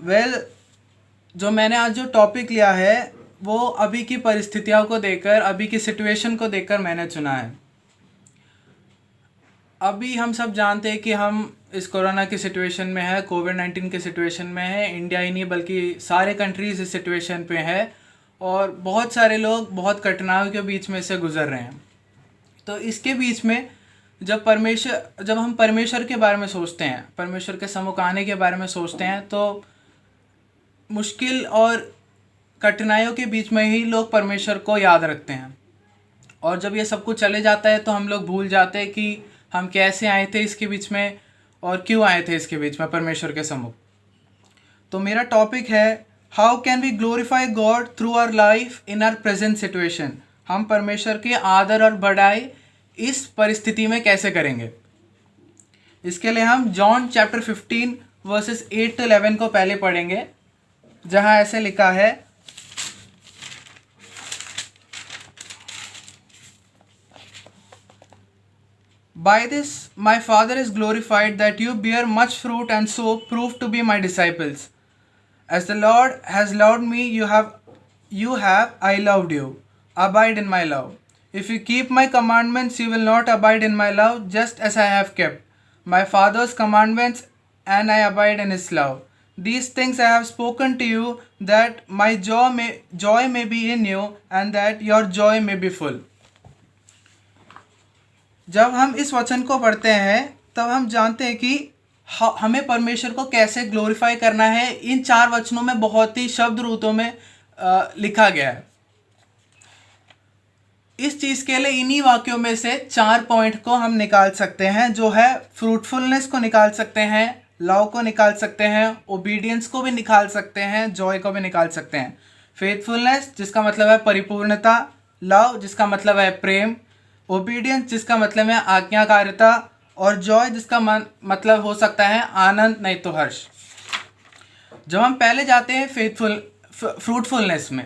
Well जो मैंने आज जो टॉपिक लिया है वो अभी की परिस्थितियों को देखकर, अभी की सिचुएशन को देखकर मैंने चुना है। अभी हम सब जानते हैं कि हम इस कोरोना की सिचुएशन में है, कोविड-19 की सिचुएशन में है। इंडिया ही नहीं बल्कि सारे कंट्रीज़ इस सिचुएशन पे है और बहुत सारे लोग बहुत कठिनाइयों के बीच में से गुज़र रहे हैं। तो इसके बीच में जब हम परमेश्वर के बारे में सोचते हैं, परमेश्वर के सम्मुख आने के बारे में सोचते हैं, तो मुश्किल और कठिनाइयों के बीच में ही लोग परमेश्वर को याद रखते हैं। और जब ये सब कुछ चले जाता है तो हम लोग भूल जाते हैं कि हम कैसे आए थे इसके बीच में और क्यों आए थे इसके बीच में परमेश्वर के सम्मुख। तो मेरा टॉपिक है how can we glorify God through our life in our present situation. हम परमेश्वर की आदर और बढ़ाई इस परिस्थिति में कैसे करेंगे। इसके लिए हम जॉन चैप्टर 15 वर्सेस 8 to 11 को पहले पढ़ेंगे, जहाँ ऐसे लिखा है, By this my Father is glorified, that you bear much fruit and so prove to be my disciples. As the Lord has loved me, you have I loved you. Abide in my love. If you keep my commandments, you will not abide in my love, just as I have kept my Father's commandments and I abide in his love. These things I have spoken to you, that my joy may be in you and that your joy may be full. जब हम इस वचन को पढ़ते हैं तब हम जानते हैं कि हमें परमेश्वर को कैसे ग्लोरीफाई करना है। इन 4 वचनों में बहुत ही शब्द रूपों में लिखा गया है। इस चीज़ के लिए इन्हीं वाक्यों में से 4 पॉइंट को हम निकाल सकते हैं, जो है फ्रूटफुलनेस को निकाल सकते हैं, लव को निकाल सकते हैं, ओबीडियंस को भी निकाल सकते हैं, जॉय को भी निकाल सकते हैं। फेथफुलनेस जिसका मतलब है परिपूर्णता, लव जिसका मतलब है प्रेम, ओबीडियंस जिसका मतलब है आज्ञाकारिता, और जॉय जिसका मतलब हो सकता है आनंद नहीं तो हर्ष। जब हम पहले जाते हैं फ्रूटफुलनेस में,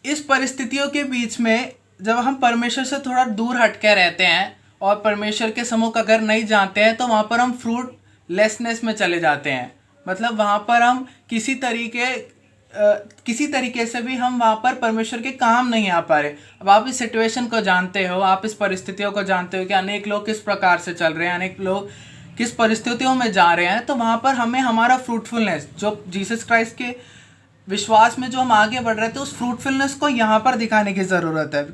इस परिस्थितियों के बीच में जब हम परमेश्वर से थोड़ा दूर हटके रहते हैं और परमेश्वर के सम्मुख अगर नहीं जानते हैं तो वहाँ पर हम फ्रूटलेसनेस में चले जाते हैं। मतलब वहाँ पर हम किसी तरीके से भी हम वहाँ पर परमेश्वर के काम नहीं आ पा रहे। अब आप इस सिचुएशन को जानते हो, आप इस परिस्थितियों को जानते हो कि अनेक लोग किस प्रकार से चल रहे हैं, अनेक लोग किस परिस्थितियों में जा रहे हैं। तो वहाँ पर हमें हमारा फ्रूटफुलनेस, जो जीसस क्राइस्ट के विश्वास में जो हम आगे बढ़ रहे थे, उस फ्रूटफुलनेस को यहाँ पर दिखाने की ज़रूरत है।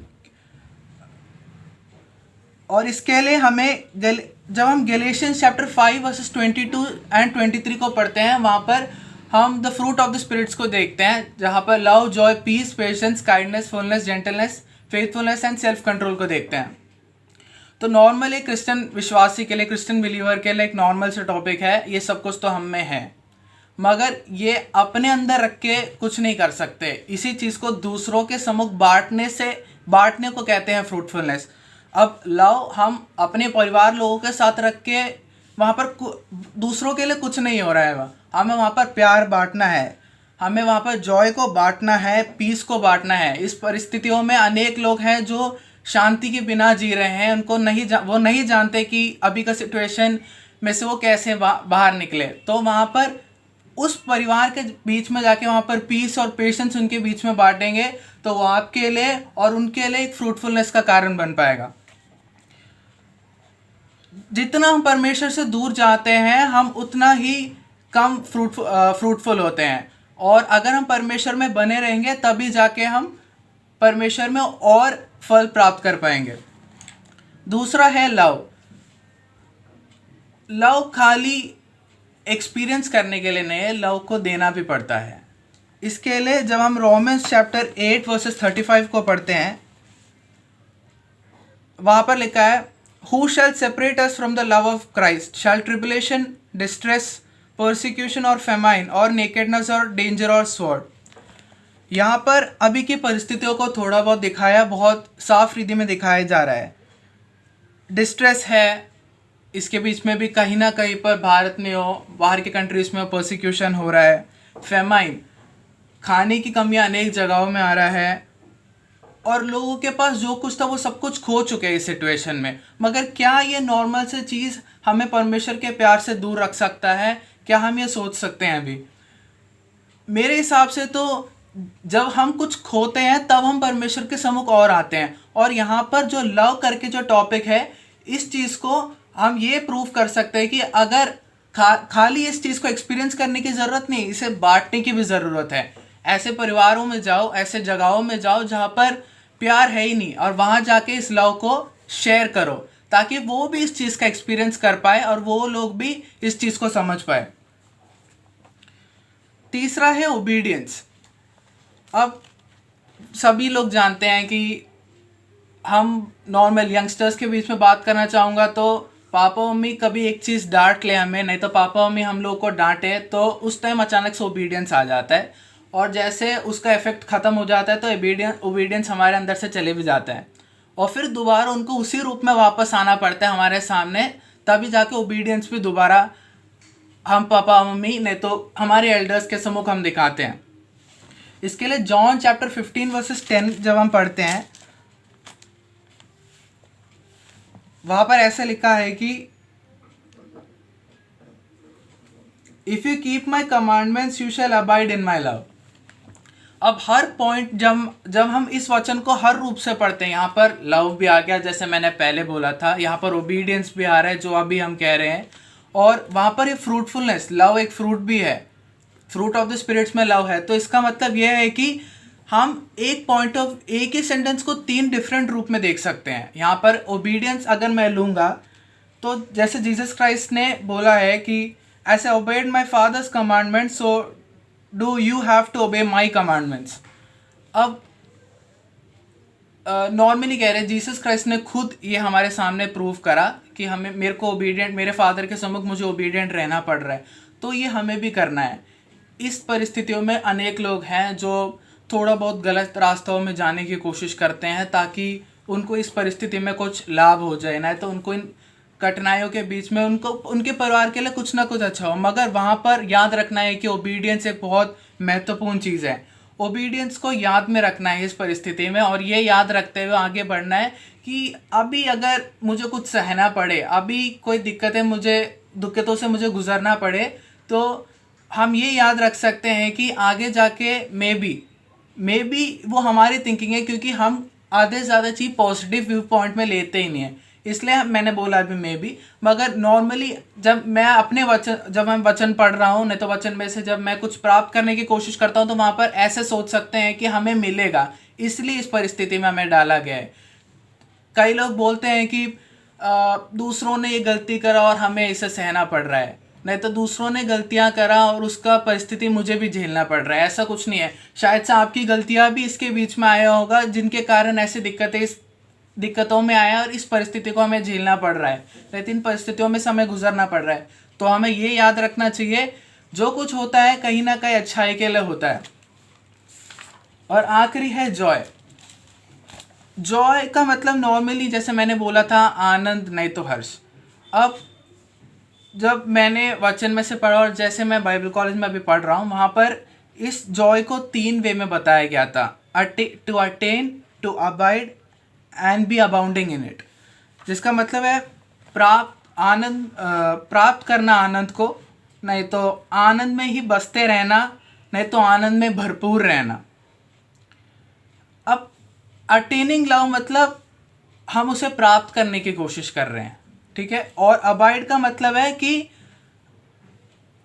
और इसके लिए हमें जब हम गैलेशियंस चैप्टर 5 वर्सेस 22 and 23 को पढ़ते हैं, वहाँ पर हम the fruit of the spirits को देखते हैं, जहाँ पर love, joy, peace, patience, kindness, fulness, gentleness, faithfulness and self control को देखते हैं। तो नॉर्मल एक क्रिश्चियन विश्वासी के लिए, क्रिश्चियन बिलीवर के लिए एक नॉर्मल से टॉपिक है। ये सब कुछ तो हम में है, मगर ये अपने अंदर रख के कुछ नहीं कर सकते। इसी चीज़ को दूसरों के सम्मुख बांटने को कहते हैं फ्रूटफुलनेस। अब लव हम अपने परिवार लोगों के साथ रख के वहाँ पर दूसरों के लिए कुछ नहीं हो रहा है, हमें वहाँ पर प्यार बांटना है, हमें वहाँ पर जॉय को बांटना है, पीस को बांटना है। इस परिस्थितियों में अनेक लोग हैं जो शांति के बिना जी रहे हैं, उनको वो नहीं जानते कि अभी का सिचुएशन में से वो कैसे बाहर निकले। तो वहाँ पर उस परिवार के बीच में जाके वहाँ पर पीस और पेशेंस उनके बीच में बांटेंगे तो वो आपके लिए और उनके लिए एक फ्रूटफुलनेस का कारण बन पाएगा। जितना हम परमेश्वर से दूर जाते हैं, हम उतना ही कम फ्रूटफुल होते हैं। और अगर हम परमेश्वर में बने रहेंगे तभी जाके हम परमेश्वर में और फल प्राप्त कर पाएंगे। दूसरा है लव। लव खाली एक्सपीरियंस करने के लिए नहीं है, लव को देना भी पड़ता है। इसके लिए जब हम रोमन्स चैप्टर 8 वर्सेस 35 को पढ़ते हैं, वहाँ पर लिखा है, Who shall separate us from the love of Christ? Shall tribulation, distress, persecution or famine or nakedness or danger or sword? यहाँ पर अभी की परिस्थितियों को थोड़ा बहुत दिखाया, बहुत साफ रीति में दिखाया जा रहा है। डिस्ट्रेस है, इसके बीच में भी कहीं ना कहीं पर भारत में हो, बाहर के कंट्रीज़ में परसिक्यूशन हो रहा है। फेमाइन, खाने की कमी अनेक जगहों में आ रहा है और लोगों के पास जो कुछ था वो सब कुछ खो चुके हैं इस सिचुएशन में। मगर क्या ये नॉर्मल से चीज़ हमें परमेश्वर के प्यार से दूर रख सकता है? क्या हम ये सोच सकते हैं अभी? मेरे हिसाब से तो जब हम कुछ खोते हैं तब हम परमेश्वर के सम्मुख और आते हैं। और यहाँ पर जो लव करके जो टॉपिक है, इस चीज़ को हम ये प्रूव कर सकते हैं कि अगर खाली इस चीज़ को एक्सपीरियंस करने की ज़रूरत नहीं, इसे बांटने की भी ज़रूरत है। ऐसे परिवारों में जाओ, ऐसे जगहों में जाओ जहाँ पर प्यार है ही नहीं, और वहाँ जाके इस लव को शेयर करो, ताकि वो भी इस चीज़ का एक्सपीरियंस कर पाए और वो लोग भी इस चीज़ को समझ पाए। तीसरा है ओबीडियंस। अब सभी लोग जानते हैं कि हम नॉर्मल यंगस्टर्स के बीच में बात करना चाहूँगा तो पापा मम्मी कभी एक चीज़ डांट ले हमें, नहीं तो पापा मम्मी हम लोग को डांटे, तो उस टाइम अचानक से ओबीडियंस आ जाता है, और जैसे उसका इफेक्ट ख़त्म हो जाता है तो ओबीडियंस हमारे अंदर से चले भी जाता है, और फिर दोबारा उनको उसी रूप में वापस आना पड़ता है हमारे सामने, तभी जाके ओबीडियंस भी दोबारा हम पापा मम्मी नहीं तो हमारे एल्डर्स के सम्मुख हम दिखाते हैं। इसके लिए जॉन चैप्टर 15 वर्सेस 10 जब हम पढ़ते हैं, वहां पर ऐसे लिखा है कि if you keep my commandments you shall abide in my love. अब हर पॉइंट जब हम इस वचन को हर रूप से पढ़ते हैं, यहाँ पर लव भी आ गया जैसे मैंने पहले बोला था, यहाँ पर ओबीडियंस भी आ रहा है जो अभी हम कह रहे हैं, और वहाँ पर ये फ्रूटफुलनेस, लव एक फ्रूट भी है, फ्रूट ऑफ द स्पिरिट्स में लव है। तो इसका मतलब यह है कि हम एक ही सेंटेंस को 3 डिफरेंट रूप में देख सकते हैं। यहाँ पर ओबीडियंस अगर मैं लूँगा तो जैसे जीसस क्राइस्ट ने बोला है कि ऐसे obeyed my father's commandments so do you have to obey my commandments. अब नॉर्मली कह रहे हैं, जीसस क्राइस्ट ने खुद ये हमारे सामने प्रूव करा कि मेरे को ओबीडियंट, मेरे फादर के सम्मुख मुझे ओबीडियंट रहना पड़ रहा है, तो ये हमें भी करना है। इस परिस्थितियों में अनेक लोग हैं जो थोड़ा बहुत गलत रास्तों में जाने की कोशिश करते हैं ताकि उनको इस परिस्थिति में कुछ लाभ हो जाए, ना तो उनको इन कठिनाइयों के बीच में उनको उनके परिवार के लिए कुछ ना कुछ अच्छा हो। मगर वहाँ पर याद रखना है कि ओबीडियंस एक बहुत महत्वपूर्ण चीज़ है। ओबीडियंस को याद में रखना है इस परिस्थिति में, और ये याद रखते हुए आगे बढ़ना है कि अभी अगर मुझे कुछ सहना पड़े, अभी कोई दिक्कतों से मुझे गुजरना पड़े, तो हम ये याद रख सकते हैं कि आगे जाके मे बी वो हमारी थिंकिंग है, क्योंकि हम आधे से ज़्यादा चीज़ पॉजिटिव व्यू पॉइंट में लेते ही नहीं है, इसलिए मैंने बोला अभी मे बी। मगर नॉर्मली जब मैं वचन पढ़ रहा हूँ, नहीं तो वचन में से जब मैं कुछ प्राप्त करने की कोशिश करता हूँ, तो वहाँ पर ऐसे सोच सकते हैं कि हमें मिलेगा, इसलिए इस परिस्थिति में हमें डाला गया है। कई लोग बोलते हैं कि दूसरों ने ये गलती करा और हमें इसे सहना पड़ रहा है, नहीं तो दूसरों ने गलतियां करा और उसका परिस्थिति मुझे भी झेलना पड़ रहा है। ऐसा कुछ नहीं है, शायद से आपकी गलतियां भी इसके बीच में आया होगा जिनके कारण ऐसी दिक्कतों में आया और इस परिस्थिति को हमें झेलना पड़ रहा है, लेकिन परिस्थितियों में से हमें गुजरना पड़ रहा है। तो हमें ये याद रखना चाहिए, जो कुछ होता है कहीं ना कहीं अच्छाई के लिए होता है। और आखिरी है जॉय। जॉय का मतलब नॉर्मली जैसे मैंने बोला था, आनंद नहीं तो हर्ष। अब जब मैंने वचन में से पढ़ा और जैसे मैं बाइबल कॉलेज में अभी पढ़ रहा हूँ, वहाँ पर इस जॉय को 3 वे में बताया गया था, to attain, to abide and be abounding in it. जिसका मतलब है प्राप्त करना आनंद को, नहीं तो आनंद में ही बसते रहना, नहीं तो आनंद में भरपूर रहना। अब अटेनिंग लव मतलब हम उसे प्राप्त करने की कोशिश कर रहे हैं, ठीक है। और अबाइड का मतलब है कि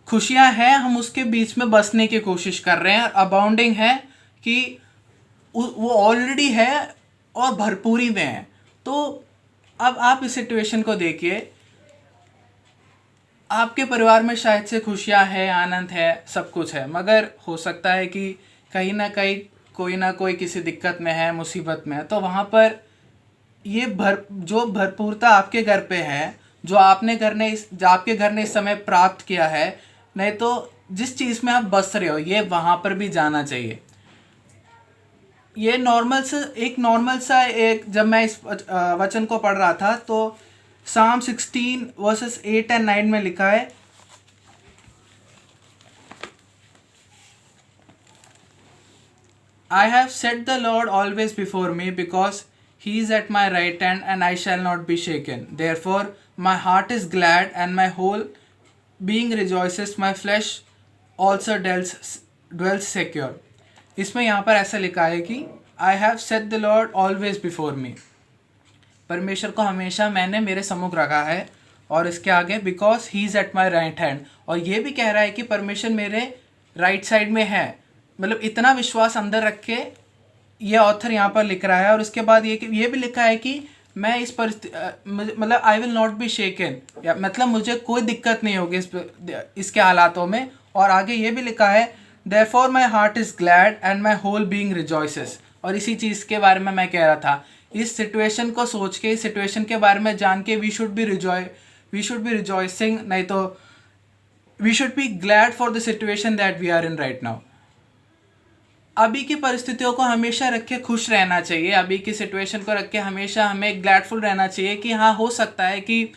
खुशियां हैं, हम उसके बीच में बसने की कोशिश कर रहे हैं। अबाउंडिंग है कि वो ऑलरेडी है और भरपूरी में है। तो अब आप इस सिचुएशन को देखिए, आपके परिवार में शायद से खुशियां है, आनंद है, सब कुछ है, मगर हो सकता है कि कहीं ना कोई किसी दिक्कत में है, मुसीबत में है। तो वहाँ पर ये जो भरपूरता आपके घर पे है, जो आपके घर ने इस समय प्राप्त किया है, नहीं तो जिस चीज़ में आप बस रहे हो, ये वहाँ पर भी जाना चाहिए। ये जब मैं इस वचन को पढ़ रहा था तो Psalm 16 वर्सेस 8 and 9 में लिखा है, I have set the Lord always before me, because he is at my right hand and I shall not be shaken. Therefore my heart is glad and my whole being rejoices, my flesh also dwells secure. इसमें यहाँ पर ऐसा लिखा है कि I have set the Lord always before me. परमेश्वर को हमेशा मैंने मेरे सम्मुख रखा है. और इसके आगे because he is at my right hand. और ये भी कह रहा है कि परमेश्वर मेरे राइट साइड में है. मतलब इतना विश्वास अंदर रख के ये ऑथर यहाँ पर लिख रहा है. और उसके बाद ये भी लिखा है कि मैं इस मतलब आई विल नॉट बी शेकन, मतलब मुझे कोई दिक्कत नहीं होगी इसके हालातों में. और आगे ये भी लिखा है therefore my heart is glad and my whole being rejoices. और इसी चीज़ के बारे में मैं कह रहा था. इस सिचुएशन को सोच के, इस सिचुएशन के बारे में जान के वी शुड बी रिजॉइसिंग, नहीं तो we should be glad for the situation that we are in right now. अभी की परिस्थितियों को हमेशा रख के खुश रहना चाहिए. अभी की सिचुएशन को रख के हमेशा हमें ग्लैडफुल रहना चाहिए कि हाँ, हो सकता है कि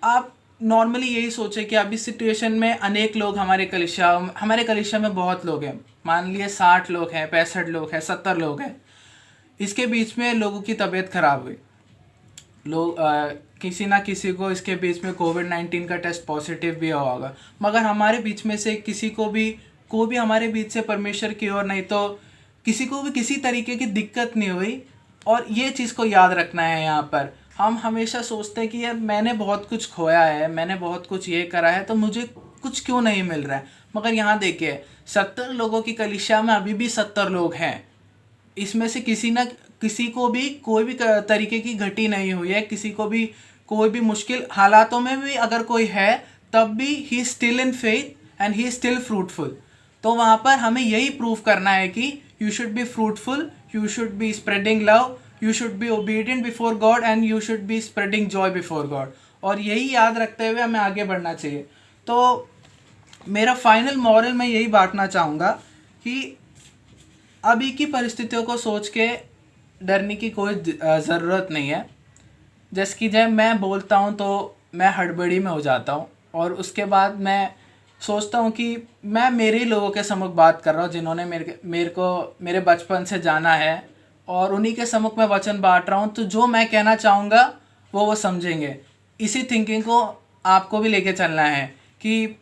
आप नॉर्मली यही सोचें कि अभी सिचुएशन में अनेक लोग हमारे कलिशा में बहुत लोग हैं. मान लिए 60 लोग हैं, 65 लोग हैं, 70 लोग हैं. इसके बीच में लोगों की तबीयत खराब हुई. किसी ना किसी को इसके बीच में कोविड-19 का टेस्ट पॉजिटिव भी हुआ होगा. मगर हमारे बीच में से किसी को भी हमारे बीच से परमेश्वर की ओर, नहीं तो किसी को भी किसी तरीके की दिक्कत नहीं हुई. और ये चीज़ को याद रखना है. यहाँ पर हम हमेशा सोचते हैं कि यार मैंने बहुत कुछ खोया है, मैंने बहुत कुछ ये करा है, तो मुझे कुछ क्यों नहीं मिल रहा है. मगर यहाँ देखिए 70 लोगों की कलीसिया में अभी भी 70 लोग हैं. इसमें से किसी को भी कोई भी तरीके की घटी नहीं हुई है. किसी को भी कोई भी मुश्किल हालातों में भी अगर कोई है, तब भी he still in faith and he still fruitful. तो वहाँ पर हमें यही प्रूव करना है कि you should be fruitful, you should be spreading love, you should be obedient before God and you should be spreading Joy before God. और यही याद रखते हुए हमें आगे बढ़ना चाहिए. तो मेरा फाइनल मॉरल मैं यही बांटना चाहूँगा कि अभी की परिस्थितियों को सोच के डरने की कोई ज़रूरत नहीं है. जैसे कि जब मैं बोलता हूँ तो मैं हड़बड़ी में हो जाता हूँ, और उसके बाद मैं सोचता हूँ कि मैं मेरे ही लोगों के सम्मुख बात कर रहा हूँ जिन्होंने मेरे बचपन से जाना है, और उन्हीं के सम्मुख मैं वचन बांट रहा हूँ. तो जो मैं कहना चाहूँगा वो समझेंगे. इसी थिंकिंग को आपको भी लेके चलना है कि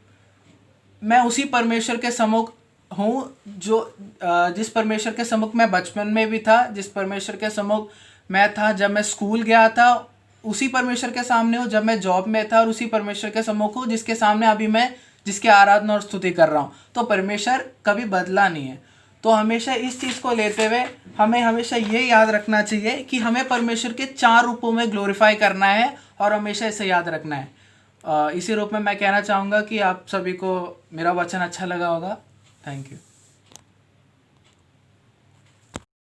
मैं उसी परमेश्वर के सम्मुख हूँ जिस परमेश्वर के सम्मुख मैं बचपन में भी था, जिस परमेश्वर के सम्मुख मैं था जब मैं स्कूल गया था, उसी परमेश्वर के सामने हूँ जब मैं जॉब में था, और उसी परमेश्वर के सम्मुख हूँ जिसके सामने अभी मैं जिसकी आराधना और स्तुति कर रहा हूँ. तो परमेश्वर कभी बदला नहीं है. तो हमेशा इस चीज़ को लेते हुए हमें हमेशा ये याद रखना चाहिए कि हमें परमेश्वर के 4 रूपों में ग्लोरीफाई करना है, और हमेशा इसे याद रखना है. इसी रूप में मैं कहना चाहूँगा कि आप सभी को मेरा वचन अच्छा लगा होगा. Thank you.